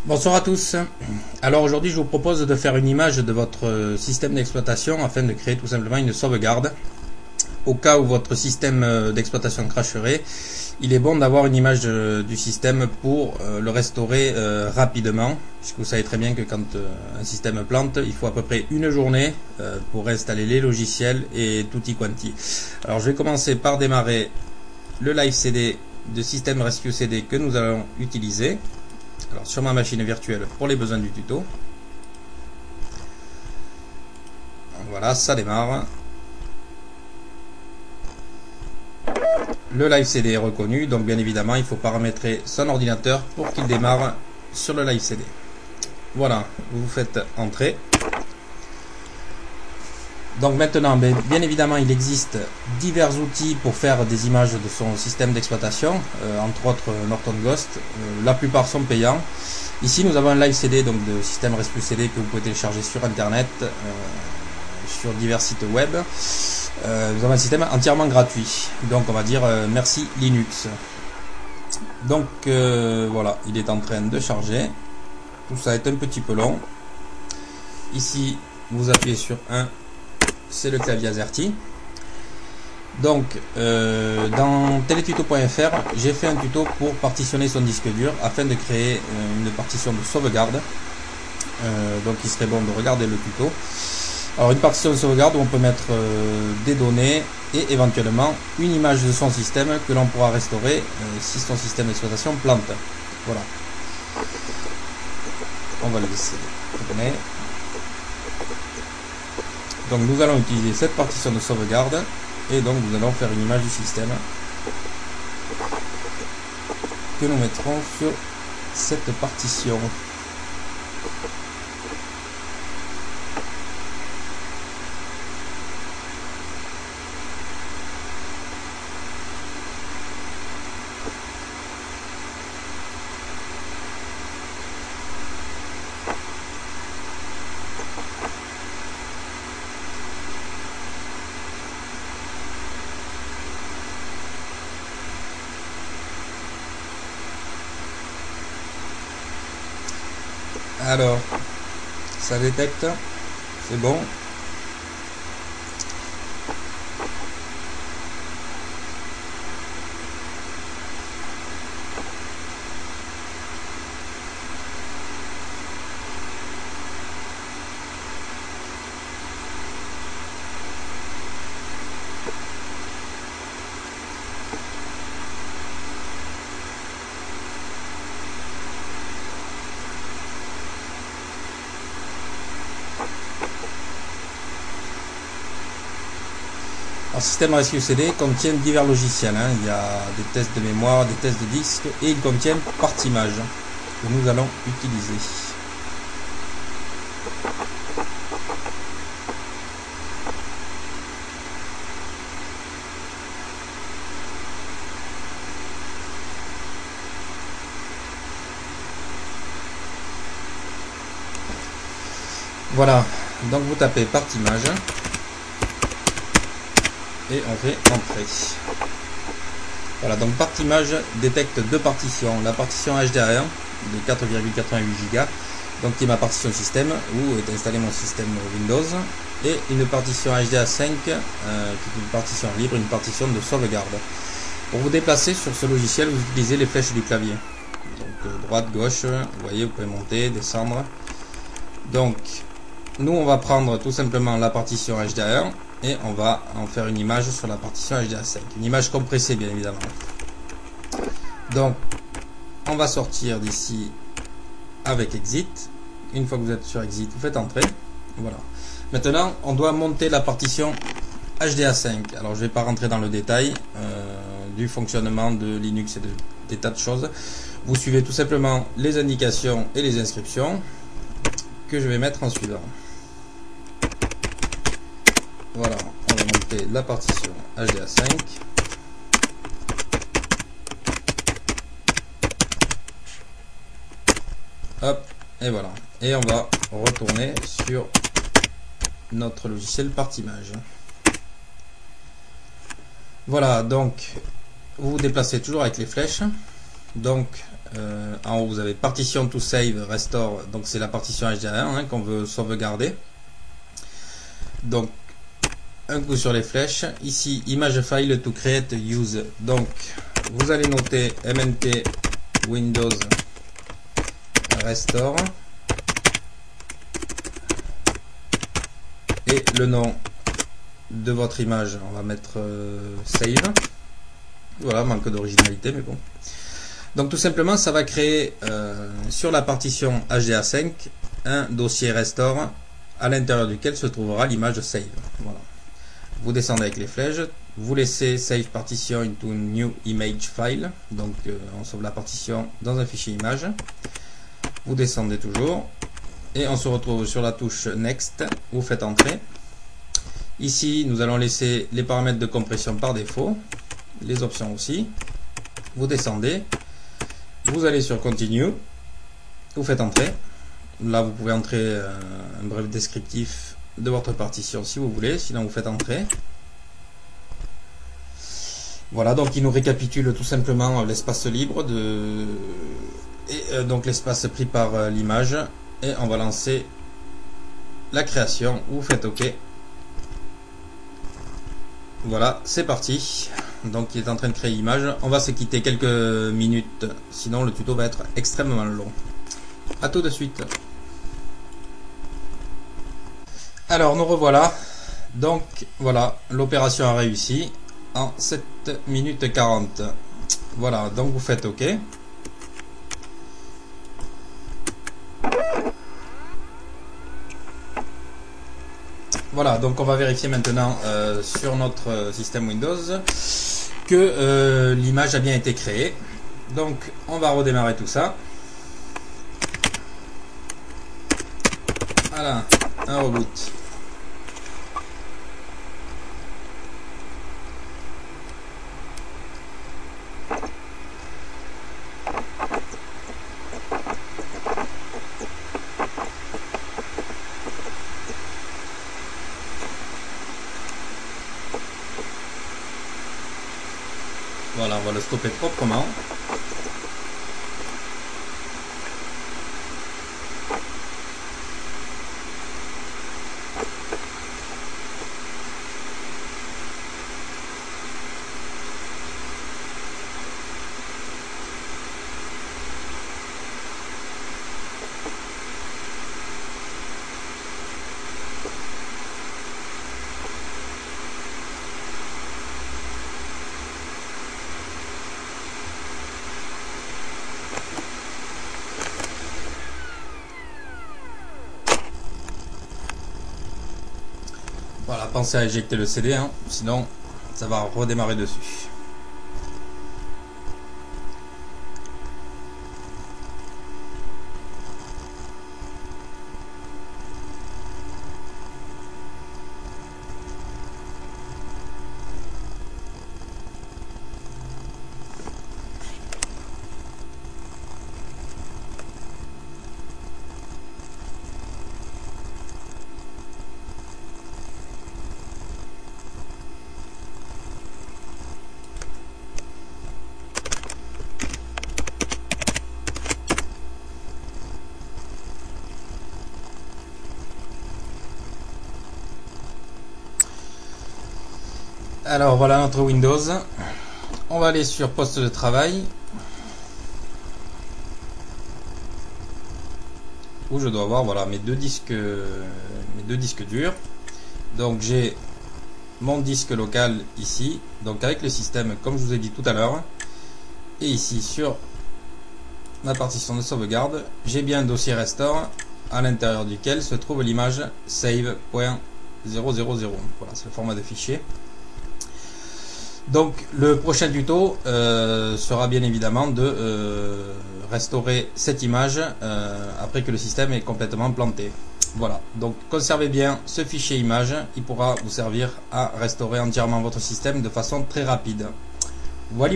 Bonsoir à tous. Alors aujourd'hui je vous propose de faire une image de votre système d'exploitation afin de créer tout simplement une sauvegarde. Au cas où votre système d'exploitation cracherait, il est bon d'avoir une image du système pour le restaurer rapidement, puisque vous savez très bien que quand un système plante, il faut à peu près une journée pour réinstaller les logiciels et tutti quanti. Alors je vais commencer par démarrer le live CD de système rescue CD que nous allons utiliser. Alors sur ma machine virtuelle pour les besoins du tuto. Voilà, ça démarre. Le live CD est reconnu, donc bien évidemment il faut paramétrer son ordinateur pour qu'il démarre sur le live CD. Voilà, vous faites entrer. Donc maintenant, bien évidemment, il existe divers outils pour faire des images de son système d'exploitation, entre autres Norton Ghost. La plupart sont payants. Ici, nous avons un live CD, donc de système rescue CD que vous pouvez télécharger sur Internet, sur divers sites web. Nous avons un système entièrement gratuit. Donc, on va dire merci Linux. Donc, voilà, il est en train de charger. Tout ça est un petit peu long. Ici, vous appuyez sur 1. C'est le clavier AZERTY. Donc dans teletuto.fr j'ai fait un tuto pour partitionner son disque dur afin de créer une partition de sauvegarde. Donc il serait bon de regarder le tuto. Alors une partition de sauvegarde où on peut mettre des données et éventuellement une image de son système que l'on pourra restaurer si son système d'exploitation plante. Voilà. On va le laisser tourner. Donc nous allons utiliser cette partition de sauvegarde et donc nous allons faire une image du système que nous mettrons sur cette partition. Alors, ça détecte, c'est bon. Un système rescue CD contient divers logiciels. Il y a des tests de mémoire, des tests de disque et il contient Partimage que nous allons utiliser. Voilà, donc vous tapez Partimage. Et on fait entrer. Voilà, donc Partimage détecte deux partitions. La partition HDA1 de 4,88 Go, donc qui est ma partition système, où est installé mon système Windows, et une partition HDA5 qui est une partition libre, une partition de sauvegarde. Pour vous déplacer sur ce logiciel, vous utilisez les flèches du clavier. Donc droite, gauche, vous voyez, vous pouvez monter, descendre. Donc, nous on va prendre tout simplement la partition HDA1 et on va en faire une image sur la partition HDA5, une image compressée bien évidemment. Donc on va sortir d'ici avec Exit. Une fois que vous êtes sur Exit, vous faites entrer. Voilà. Maintenant on doit monter la partition HDA5. Alors je ne vais pas rentrer dans le détail du fonctionnement de Linux et des tas de choses. Vous suivez tout simplement les indications et les inscriptions que je vais mettre en suivant. Voilà, on va monter la partition HDA5. Hop, et voilà. Et on va retourner sur notre logiciel Partimage. Voilà, donc vous vous déplacez toujours avec les flèches. Donc En haut vous avez partition to save restore, donc c'est la partition HDR1 qu'on veut sauvegarder. Donc un coup sur les flèches, ici image file to create use, donc vous allez noter mnt windows restore et le nom de votre image, on va mettre save. Voilà, manque d'originalité mais bon. Donc tout simplement ça va créer sur la partition HDA5 un dossier restore à l'intérieur duquel se trouvera l'image save. Voilà. Vous descendez avec les flèches, vous laissez save partition into new image file, donc on sauve la partition dans un fichier image. Vous descendez toujours et on se retrouve sur la touche next, vous faites entrer. Ici nous allons laisser les paramètres de compression par défaut, les options aussi. Vous descendez, vous allez sur continue, vous faites entrer. Là vous pouvez entrer un bref descriptif de votre partition si vous voulez, sinon vous faites entrer. Voilà, donc il nous récapitule tout simplement l'espace libre et donc l'espace pris par l'image, et on va lancer la création. Vous faites OK. Voilà, c'est parti. Donc il est en train de créer l'image. On va se quitter quelques minutes, sinon le tuto va être extrêmement long. A tout de suite. Alors nous revoilà, donc voilà, l'opération a réussi en 7 minutes 40. Voilà, donc vous faites OK. Voilà, donc on va vérifier maintenant sur notre système Windows que l'image a bien été créée. Donc on va redémarrer tout ça. Voilà, un reboot. Voilà, on va le stopper proprement. Voilà, pensez à éjecter le CD, hein, sinon ça va redémarrer dessus. Alors voilà notre Windows. On va aller sur poste de travail, où je dois avoir voilà mes deux disques durs. Donc j'ai mon disque local ici, donc avec le système comme je vous ai dit tout à l'heure, et ici sur ma partition de sauvegarde, j'ai bien un dossier restore à l'intérieur duquel se trouve l'image save.000. Voilà, c'est le format de fichier. Donc le prochain tuto sera bien évidemment de restaurer cette image après que le système est complètement planté. Voilà, donc conservez bien ce fichier image, il pourra vous servir à restaurer entièrement votre système de façon très rapide. Voilà.